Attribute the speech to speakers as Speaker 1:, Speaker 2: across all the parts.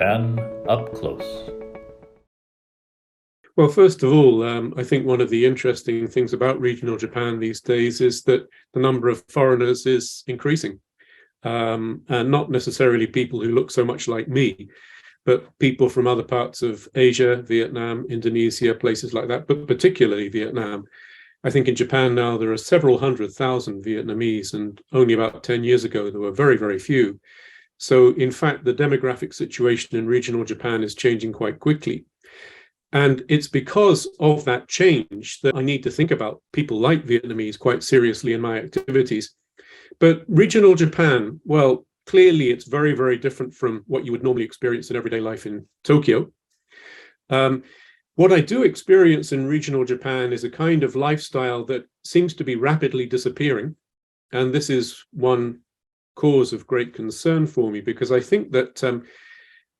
Speaker 1: Japan up close.
Speaker 2: Well, first of all, I think one of the interesting things about regional Japan these days is that the number of foreigners is increasing, and not necessarily people who look so much like me, but people from other parts of Asia, Vietnam, Indonesia, places like that, but particularly Vietnam. I think in Japan now there are several 100,000 Vietnamese, and only about 10 years ago there were very, very few. So in fact, the demographic situation in regional Japan is changing quite quickly. And it's because of that change that I need to think about people like Vietnamese quite seriously in my activities. But regional Japan, well, clearly it's very, very different from what you would normally experience in everyday life in Tokyo. What I do experience in regional Japan is a kind of lifestyle that seems to be rapidly disappearing. And this is one cause of great concern for me, because I think that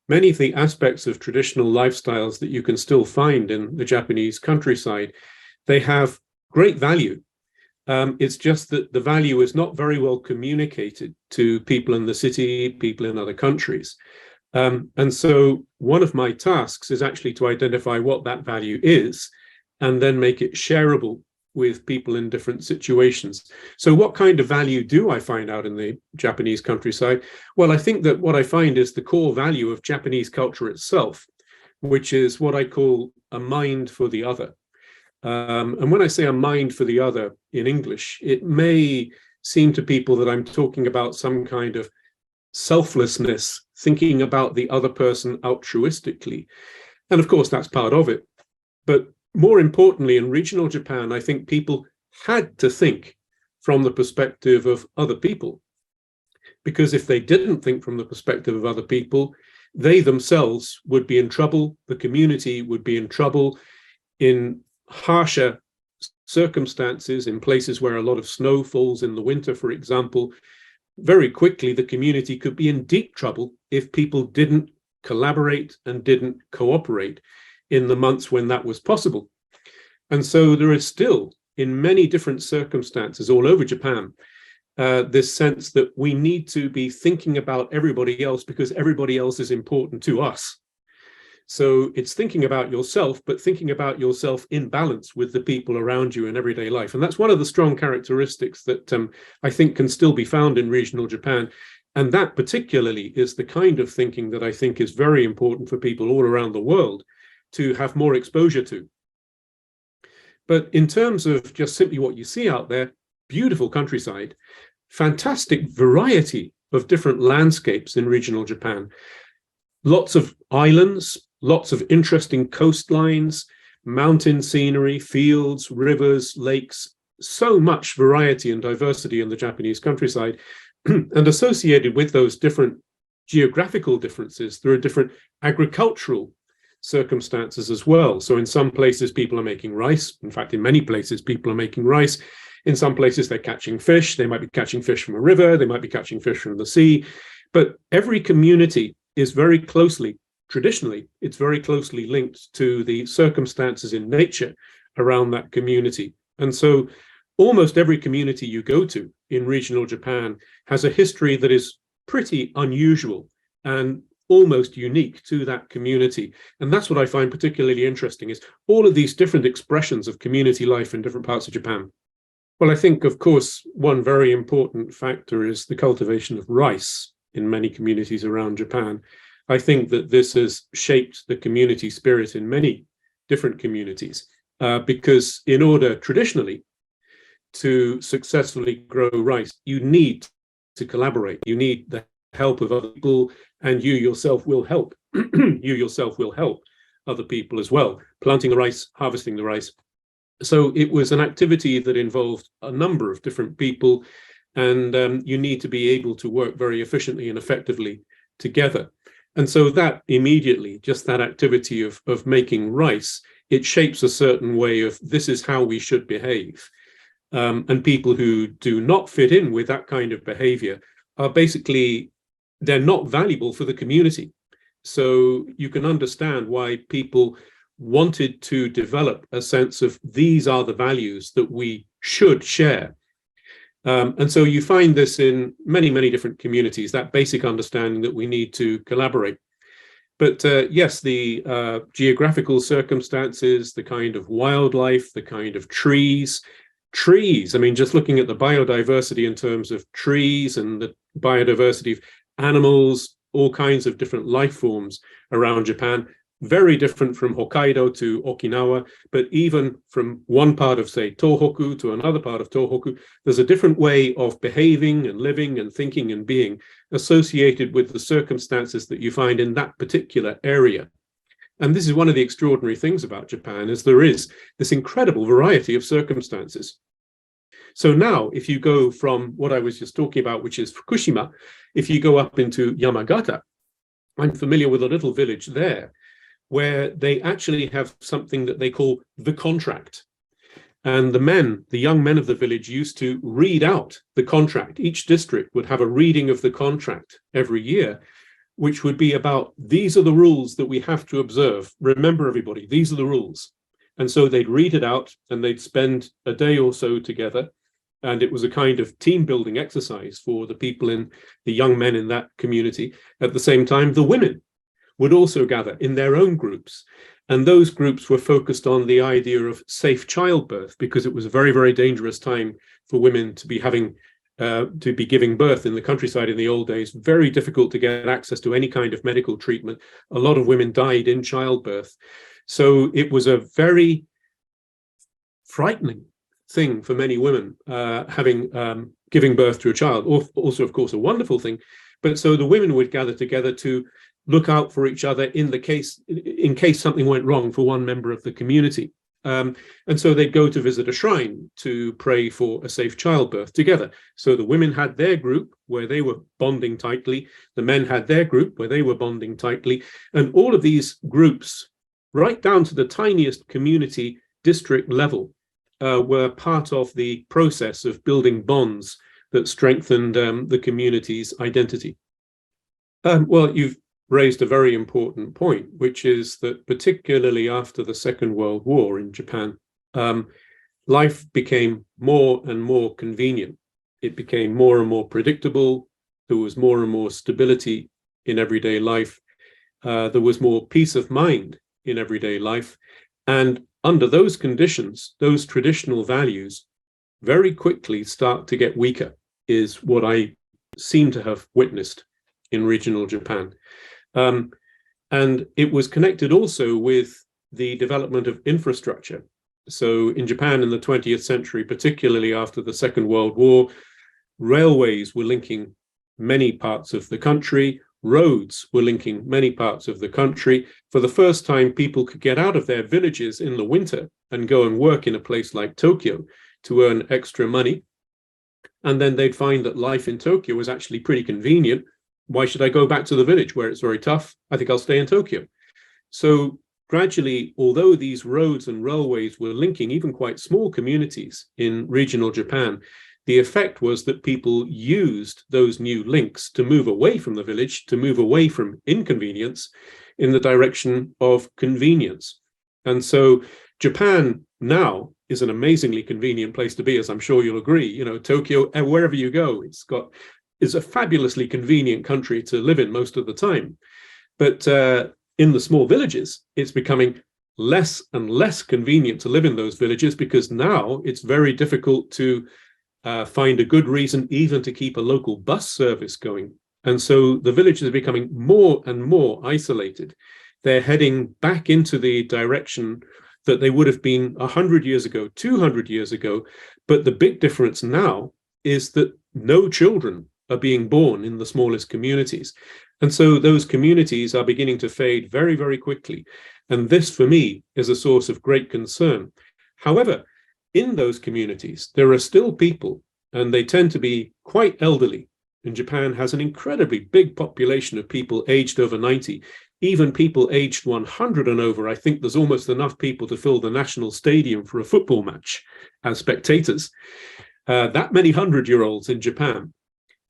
Speaker 2: many of the aspects of traditional lifestyles that you can still find in the Japanese countryside, they have great value. It's just that the value is not very well communicated to people in the city, people in other countries. And so one of my tasks is actually to identify what that value is and then make it shareable with people in different situations. So what kind of value do I find out in the Japanese countryside? Well, I think that what I find is the core value of Japanese culture itself, which is what I call a mind for the other. And when I say a mind for the other in English, it may seem to people that I'm talking about some kind of selflessness, thinking about the other person altruistically. And of course, that's part of it. But more importantly, in regional Japan, I think people had to think from the perspective of other people. Because if they didn't think from the perspective of other people, they themselves would be in trouble, the community would be in trouble in harsher circumstances, in places where a lot of snow falls in the winter, for example. Very quickly, the community could be in deep trouble if people didn't collaborate and didn't cooperate in the months when that was possible. And so there is still, in many different circumstances all over Japan, this sense that we need to be thinking about everybody else because everybody else is important to us. So it's thinking about yourself, but thinking about yourself in balance with the people around you in everyday life. And that's one of the strong characteristics that I think can still be found in regional Japan. And that particularly is the kind of thinking that I think is very important for people all around the world to have more exposure to. But in terms of just simply what you see out there, beautiful countryside, fantastic variety of different landscapes in regional Japan, lots of islands, lots of interesting coastlines, mountain scenery, fields, rivers, lakes, so much variety and diversity in the Japanese countryside. And associated with those different geographical differences, there are different agricultural circumstances as well. So in some places, people are making rice. In fact, in many places, people are making rice. In some places, they're catching fish. They might be catching fish from a river. They might be catching fish from the sea. But every community is very closely, traditionally, it's very closely linked to the circumstances in nature around that community. And so almost every community you go to in regional Japan has a history that is pretty unusual and almost unique to that community. And that's what I find particularly interesting, is all of these different expressions of community life in different parts of Japan. Well, I think, of course, one very important factor is the cultivation of rice in many communities around Japan. I think that this has shaped the community spirit in many different communities, because in order traditionally to successfully grow rice, you need to collaborate. You need the help of other people, and you yourself will help. You yourself will help other people as well, planting the rice, harvesting the rice. So it was an activity that involved a number of different people, and you need to be able to work very efficiently and effectively together. And so that immediately, just that activity of making rice, it shapes a certain way of this is how we should behave. And people who do not fit in with that kind of behavior are basically, they're not valuable for the community. So you can understand why people wanted to develop a sense of these are the values that we should share. And so you find this in many, many different communities, that basic understanding that we need to collaborate. But yes, the geographical circumstances, the kind of wildlife, the kind of trees. I mean, just looking at the biodiversity in terms of trees and the biodiversity of animals, all kinds of different life forms around Japan, very different from Hokkaido to Okinawa, but even from one part of, say, Tohoku to another part of Tohoku, there's a different way of behaving and living and thinking and being associated with the circumstances that you find in that particular area. And this is one of the extraordinary things about Japan, is there is this incredible variety of circumstances. So now, if you go from what I was just talking about, which is Fukushima, if you go up into Yamagata, I'm familiar with a little village there where they actually have something that they call the contract. And the young men of the village used to read out the contract. Each district would have a reading of the contract every year, which would be about, these are the rules that we have to observe. Remember, everybody, these are the rules. And so they'd read it out and they'd spend a day or so together. And it was a kind of team building exercise for the people the young men in that community. At the same time, the women would also gather in their own groups. And those groups were focused on the idea of safe childbirth, because it was a very, very dangerous time for women to be giving birth in the countryside in the old days. Very difficult to get access to any kind of medical treatment. A lot of women died in childbirth. So it was a very frightening thing for many women, giving birth to a child. Also, of course, a wonderful thing. But so the women would gather together to look out for each other in case something went wrong for one member of the community. And so they'd go to visit a shrine to pray for a safe childbirth together. So the women had their group where they were bonding tightly. The men had their group where they were bonding tightly. And all of these groups, right down to the tiniest community district level, were part of the process of building bonds that strengthened the community's identity. Well, you've raised a very important point, which is that particularly after the Second World War in Japan, life became more and more convenient. It became more and more predictable. There was more and more stability in everyday life. There was more peace of mind in everyday life. And under those conditions, those traditional values very quickly start to get weaker, is what I seem to have witnessed in regional Japan. And it was connected also with the development of infrastructure. So in Japan in the 20th century, particularly after the Second World War, railways were linking many parts of the country. Roads were linking many parts of the country. For the first time, people could get out of their villages in the winter and go and work in a place like Tokyo to earn extra money. And then they'd find that life in Tokyo was actually pretty convenient. Why should I go back to the village where it's very tough? I think I'll stay in Tokyo. So gradually, although these roads and railways were linking even quite small communities in regional Japan, the effect was that people used those new links to move away from the village, to move away from inconvenience in the direction of convenience. And so Japan now is an amazingly convenient place to be, as I'm sure you'll agree. You know, Tokyo, wherever you go, is a fabulously convenient country to live in most of the time. But in the small villages, it's becoming less and less convenient to live in those villages, because now it's very difficult to find a good reason even to keep a local bus service going. And so the villages are becoming more and more isolated. They're heading back into the direction that they would have been 100 years ago, 200 years ago. But the big difference now is that no children are being born in the smallest communities. And so those communities are beginning to fade very, very quickly. And this, for me, is a source of great concern. However, in those communities, there are still people, and they tend to be quite elderly. And Japan has an incredibly big population of people aged over 90, even people aged 100 and over. I think there's almost enough people to fill the national stadium for a football match as spectators. That many 100-year-olds in Japan.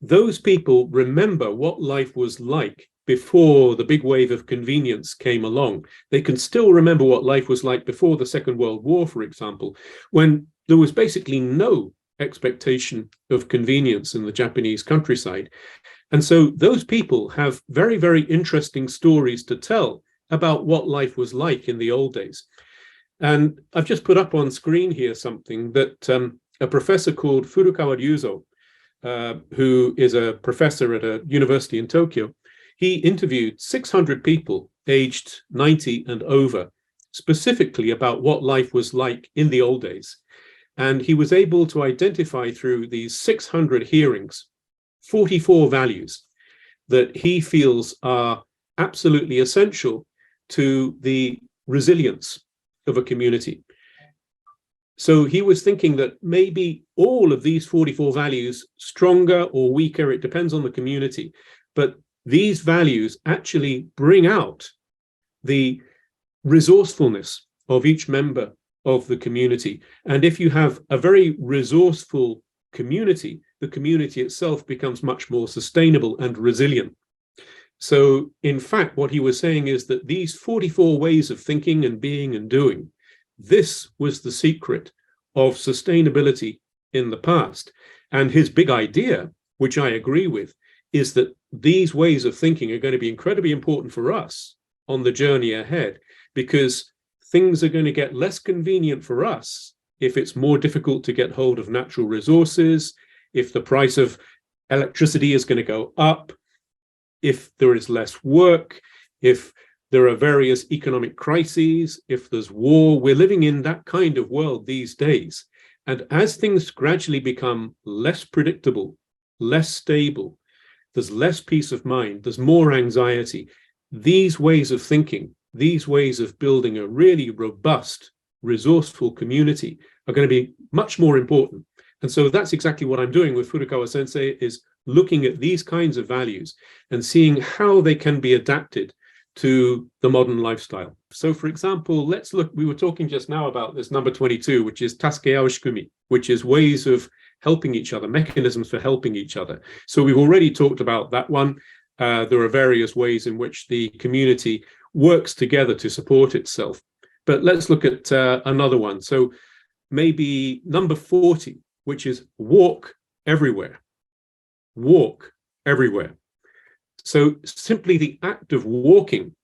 Speaker 2: Those people remember what life was like before the big wave of convenience came along. They can still remember what life was like before the Second World War, for example, when there was basically no expectation of convenience in the Japanese countryside. And so those people have very, very interesting stories to tell about what life was like in the old days. And I've just put up on screen here something that a professor called Furukawa Ryuzo, who is a professor at a university in Tokyo, he interviewed 600 people aged 90 and over, specifically about what life was like in the old days. And he was able to identify through these 600 hearings 44 values that he feels are absolutely essential to the resilience of a community. So he was thinking that maybe all of these 44 values, stronger or weaker, it depends on the community, but these values actually bring out the resourcefulness of each member of the community. And if you have a very resourceful community, the community itself becomes much more sustainable and resilient. So in fact, what he was saying is that these 44 ways of thinking and being and doing, this was the secret of sustainability in the past. And his big idea, which I agree with, is that these ways of thinking are going to be incredibly important for us on the journey ahead, because things are going to get less convenient for us if it's more difficult to get hold of natural resources, if the price of electricity is going to go up, if there is less work, if there are various economic crises, if there's war. We're living in that kind of world these days. And as things gradually become less predictable, less stable, there's less peace of mind, there's more anxiety. These ways of thinking, these ways of building a really robust, resourceful community are going to be much more important. And so that's exactly what I'm doing with Furukawa Sensei, is looking at these kinds of values and seeing how they can be adapted to the modern lifestyle. So for example, let's look, we were talking just now about this number 22, which is Tasukeau Shikumi, which is ways of helping each other, mechanisms for helping each other. So we've already talked about that one. There are various ways in which the community works together to support itself. But let's look at another one. So maybe number 40, which is walk everywhere. Walk everywhere. So simply the act of walking,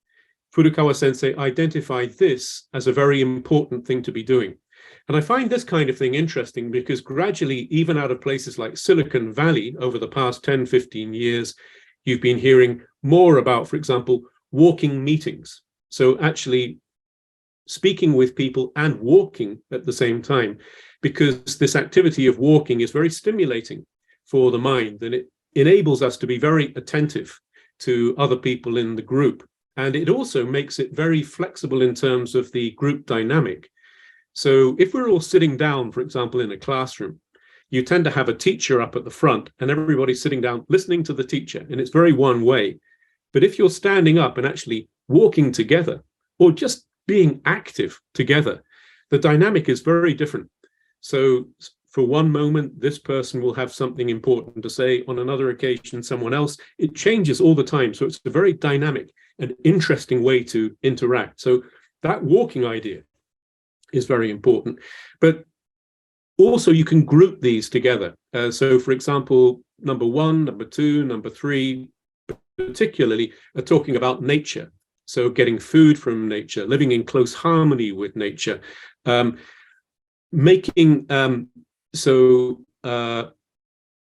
Speaker 2: Furukawa Sensei identified this as a very important thing to be doing. And I find this kind of thing interesting because gradually, even out of places like Silicon Valley, over the past 10, 15 years, you've been hearing more about, for example, walking meetings. So actually speaking with people and walking at the same time, because this activity of walking is very stimulating for the mind, and it enables us to be very attentive to other people in the group. And it also makes it very flexible in terms of the group dynamic. So if we're all sitting down, for example, in a classroom, you tend to have a teacher up at the front and everybody's sitting down listening to the teacher, and it's very one way. But if you're standing up and actually walking together, or just being active together, the dynamic is very different. So for one moment, this person will have something important to say. On another occasion, someone else. It changes all the time. So it's a very dynamic and interesting way to interact. So that walking idea is very important. But also you can group these together. So for example, number 1, number 2, number 3, particularly are talking about nature. So getting food from nature, living in close harmony with nature,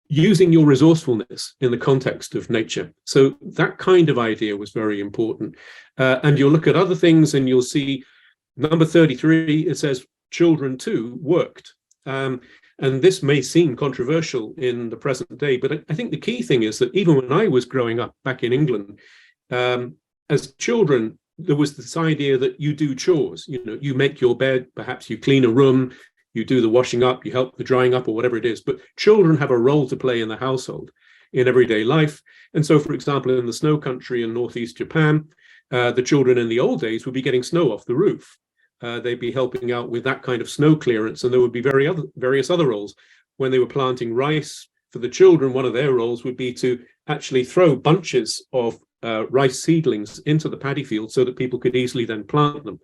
Speaker 2: using your resourcefulness in the context of nature. So that kind of idea was very important. And you'll look at other things and you'll see number 33, it says children too worked. And this may seem controversial in the present day, but I think the key thing is that even when I was growing up back in England, as children, there was this idea that you do chores. You know, you make your bed, perhaps you clean a room, you do the washing up, you help the drying up or whatever it is. But children have a role to play in the household in everyday life. And so, for example, in the snow country in northeast Japan, the children in the old days would be getting snow off the roof. They'd be helping out with that kind of snow clearance. And there would be various other roles. When they were planting rice for the children, one of their roles would be to actually throw bunches of rice seedlings into the paddy field so that people could easily then plant them.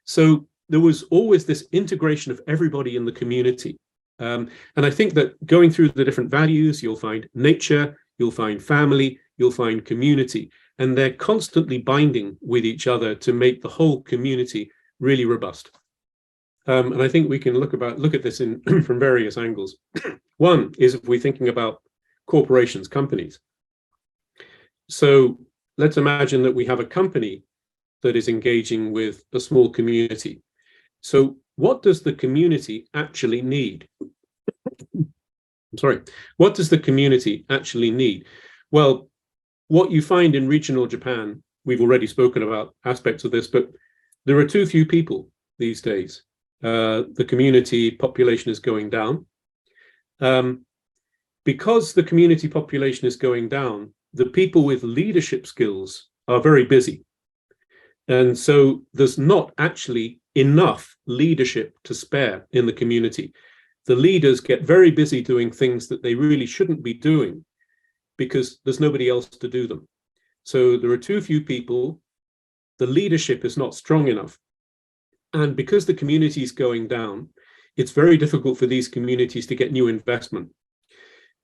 Speaker 2: So there was always this integration of everybody in the community. And I think that going through the different values, you'll find nature, you'll find family, you'll find community, and they're constantly binding with each other to make the whole community really robust. And I think we can look at this in from various angles. One is if we're thinking about corporations, companies. So let's imagine that we have a company that is engaging with a small community. So what does the community actually need? I'm sorry, what does the community actually need? Well, what you find in regional Japan, we've already spoken about aspects of this, but there are too few people these days. The community population is going down. Because the community population is going down, the people with leadership skills are very busy. And so there's not actually enough leadership to spare in the community. The leaders get very busy doing things that they really shouldn't be doing because there's nobody else to do them. So there are too few people. The leadership is not strong enough. And because the community is going down, it's very difficult for these communities to get new investment.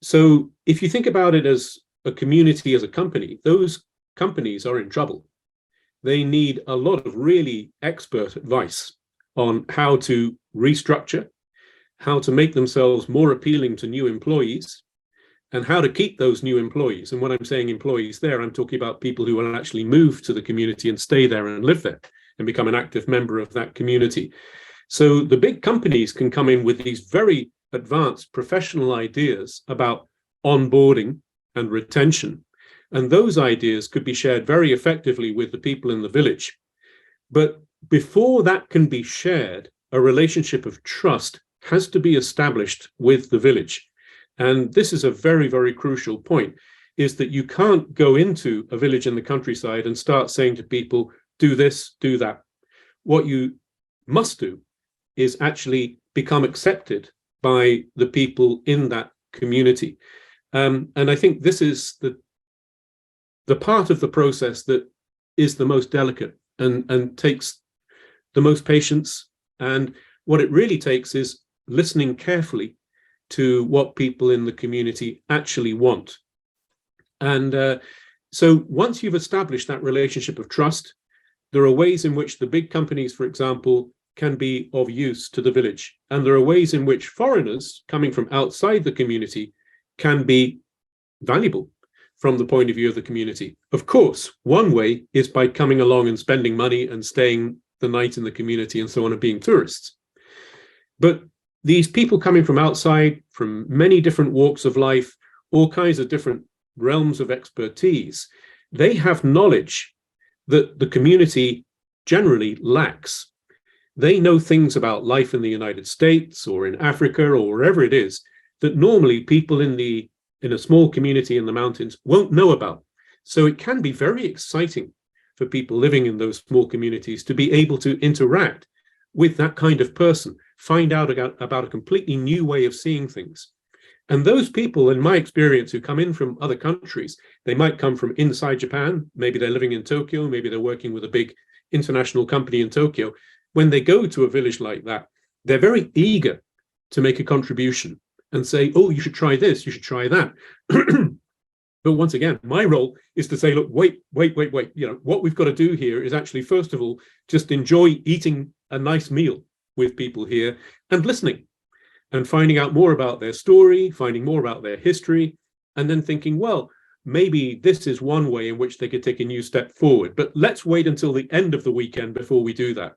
Speaker 2: So if you think about it as a community, as a company, those companies are in trouble. They need a lot of really expert advice on how to restructure, how to make themselves more appealing to new employees, and how to keep those new employees. And when I'm saying employees there, I'm talking about people who will actually move to the community and stay there and live there and become an active member of that community. So the big companies can come in with these very advanced professional ideas about onboarding and retention. And those ideas could be shared very effectively with the people in the village. But before that can be shared, a relationship of trust has to be established with the village. And this is a very, very crucial point, is that you can't go into a village in the countryside and start saying to people, do this, do that. What you must do is actually become accepted by the people in that community. And I think this is the part of the process that is the most delicate and takes the most patience. And what it really takes is listening carefully to what people in the community actually want. And so once you've established that relationship of trust, there are ways in which the big companies, for example, can be of use to the village. And there are ways in which foreigners coming from outside the community can be valuable from the point of view of the community. Of course, one way is by coming along and spending money and staying the night in the community and so on and being tourists. But these people coming from outside, from many different walks of life, all kinds of different realms of expertise, they have knowledge that the community generally lacks. They know things about life in the United States or in Africa or wherever it is that normally people in a small community in the mountains won't know about. So it can be very exciting for people living in those small communities to be able to interact with that kind of person, find out about a completely new way of seeing things. And those people, in my experience, who come in from other countries, they might come from inside Japan. Maybe they're living in Tokyo. Maybe they're working with a big international company in Tokyo. When they go to a village like that, they're very eager to make a contribution and say, oh, you should try this, you should try that. But once again, my role is to say, look, wait. You know, what we've got to do here is actually, first of all, just enjoy eating a nice meal with people here and listening and finding out more about their story, finding more about their history, and then thinking, well, maybe this is one way in which they could take a new step forward. But let's wait until the end of the weekend before we do that.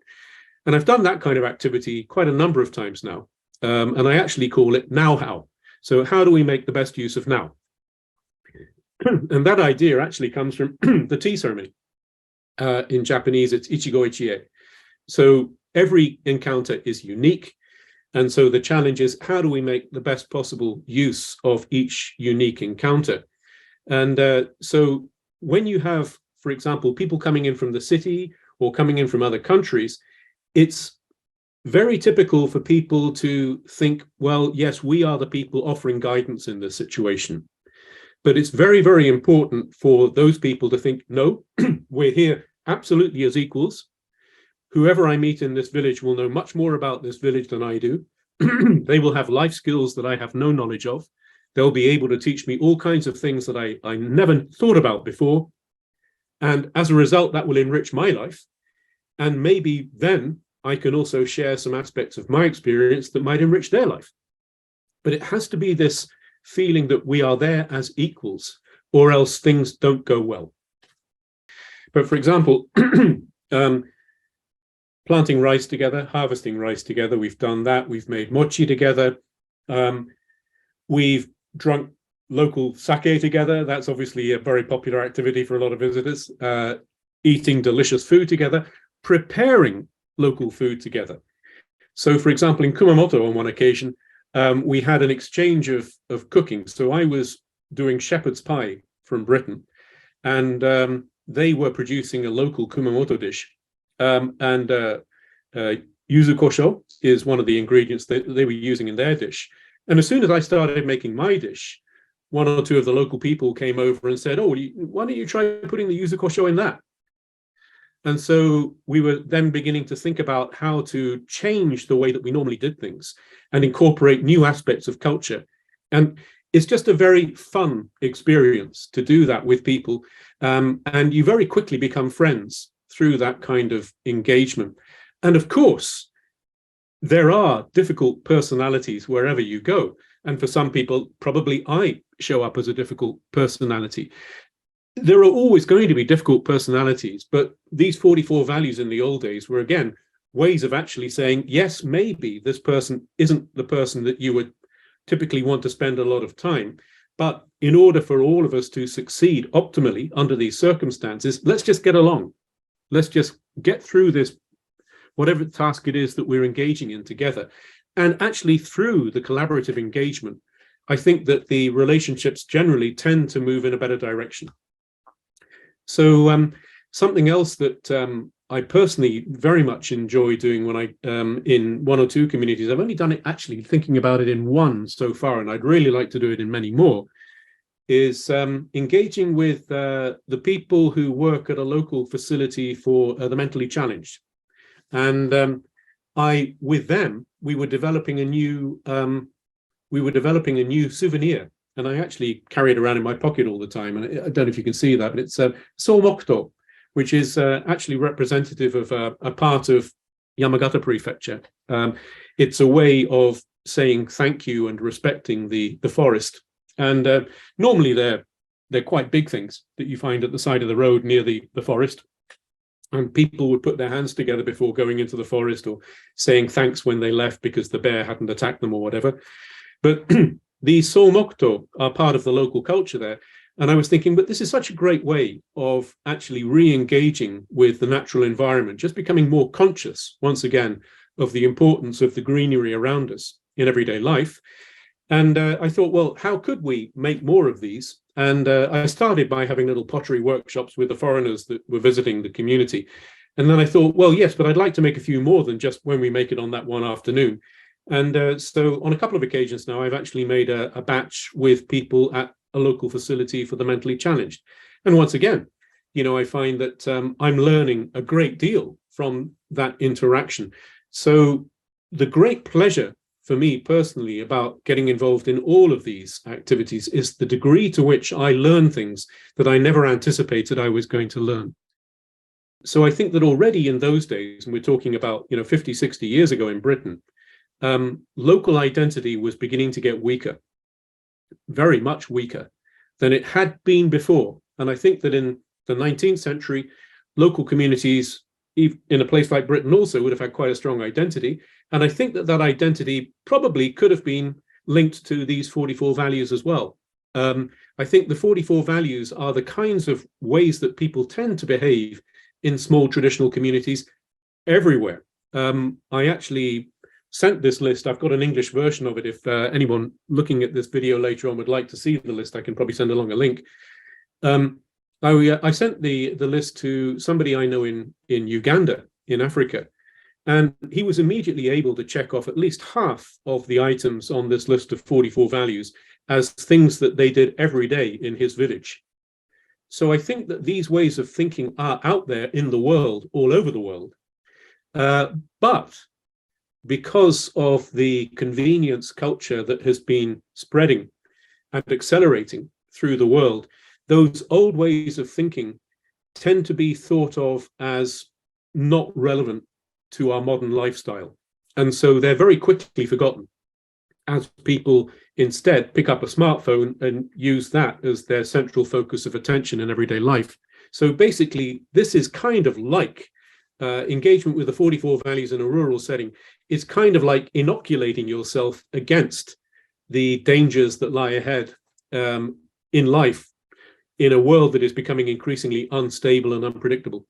Speaker 2: And I've done that kind of activity quite a number of times now. And I actually call it now how. So how do we make the best use of now? And that idea actually comes from the tea ceremony. In Japanese, it's ichigo ichie. So every encounter is unique. And so the challenge is, how do we make the best possible use of each unique encounter? And so when you have, for example, people coming in from the city or coming in from other countries, it's very typical for people to think, well, yes, we are the people offering guidance in this situation. But it's very, very important for those people to think, no, we're here absolutely as equals. Whoever I meet in this village will know much more about this village than I do. They will have life skills that I have no knowledge of. They'll be able to teach me all kinds of things that I never thought about before. And as a result, that will enrich my life. And maybe then I can also share some aspects of my experience that might enrich their life. But it has to be this feeling that we are there as equals, or else things don't go well. But for example, planting rice together, harvesting rice together, we've done that. We've made mochi together. We've drunk local sake together. That's obviously a very popular activity for a lot of visitors. Eating delicious food together, preparing local food together. So for example, in Kumamoto on one occasion, we had an exchange of cooking. So I was doing shepherd's pie from Britain, and they were producing a local Kumamoto dish. Yuzu kosho is one of the ingredients that they were using in their dish. And as soon as I started making my dish, one or two of the local people came over and said, "Oh, why don't you try putting the yuzu kosho in that?" And so we were then beginning to think about how to change the way that we normally did things and incorporate new aspects of culture. And it's just a very fun experience to do that with people. And you very quickly become friends through that kind of engagement. And of course, there are difficult personalities wherever you go. And for some people, probably I show up as a difficult personality. There are always going to be difficult personalities, but these 44 values in the old days were, again, ways of actually saying, yes, maybe this person isn't the person that you would typically want to spend a lot of time. But in order for all of us to succeed optimally under these circumstances, let's just get along. Let's just get through this, whatever task it is that we're engaging in together. And actually, through the collaborative engagement, I think that the relationships generally tend to move in a better direction. So something else that I personally very much enjoy doing when I in one or two communities, I've only done it actually thinking about it in one so far, and I'd really like to do it in many more, is engaging with the people who work at a local facility for the mentally challenged. And with them, we were developing a new souvenir. And I actually carry it around in my pocket all the time. And I don't know if you can see that, but it's Soumokto, which is actually representative of a part of Yamagata Prefecture. It's a way of saying thank you and respecting the forest. And normally they're quite big things that you find at the side of the road near the forest. And people would put their hands together before going into the forest, or saying thanks when they left because the bear hadn't attacked them or whatever. But these Soumokto are part of the local culture there. And I was thinking, but this is such a great way of actually re-engaging with the natural environment, just becoming more conscious, once again, of the importance of the greenery around us in everyday life. And I thought, well, how could we make more of these? And I started by having little pottery workshops with the foreigners that were visiting the community. And then I thought, well, yes, but I'd like to make a few more than just when we make it on that one afternoon. And so on a couple of occasions now, I've actually made a batch with people at a local facility for the mentally challenged. And once again, I find that I'm learning a great deal from that interaction. So the great pleasure for me personally about getting involved in all of these activities is the degree to which I learn things that I never anticipated I was going to learn. So I think that already in those days, and we're talking about 50, 60 years ago in Britain, local identity was beginning to get weaker, very much weaker than it had been before. And I think that in the 19th century, local communities in a place like Britain also would have had quite a strong identity. And I think that identity probably could have been linked to these 44 values as well. I think the 44 values are the kinds of ways that people tend to behave in small traditional communities everywhere. I actually sent this list. I've got an English version of it. If anyone looking at this video later on would like to see the list, I can probably send along a link. I sent the list to somebody I know in Uganda, in Africa, and he was immediately able to check off at least half of the items on this list of 44 values as things that they did every day in his village. So I think that these ways of thinking are out there in the world, all over the world. But because of the convenience culture that has been spreading, and accelerating through the world, those old ways of thinking tend to be thought of as not relevant to our modern lifestyle. And so they're very quickly forgotten as people instead pick up a smartphone and use that as their central focus of attention in everyday life. So basically, this is kind of like engagement with the 44 values in a rural setting. It's kind of like inoculating yourself against the dangers that lie ahead in life in a world that is becoming increasingly unstable and unpredictable.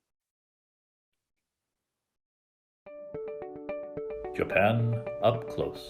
Speaker 1: Japan up close.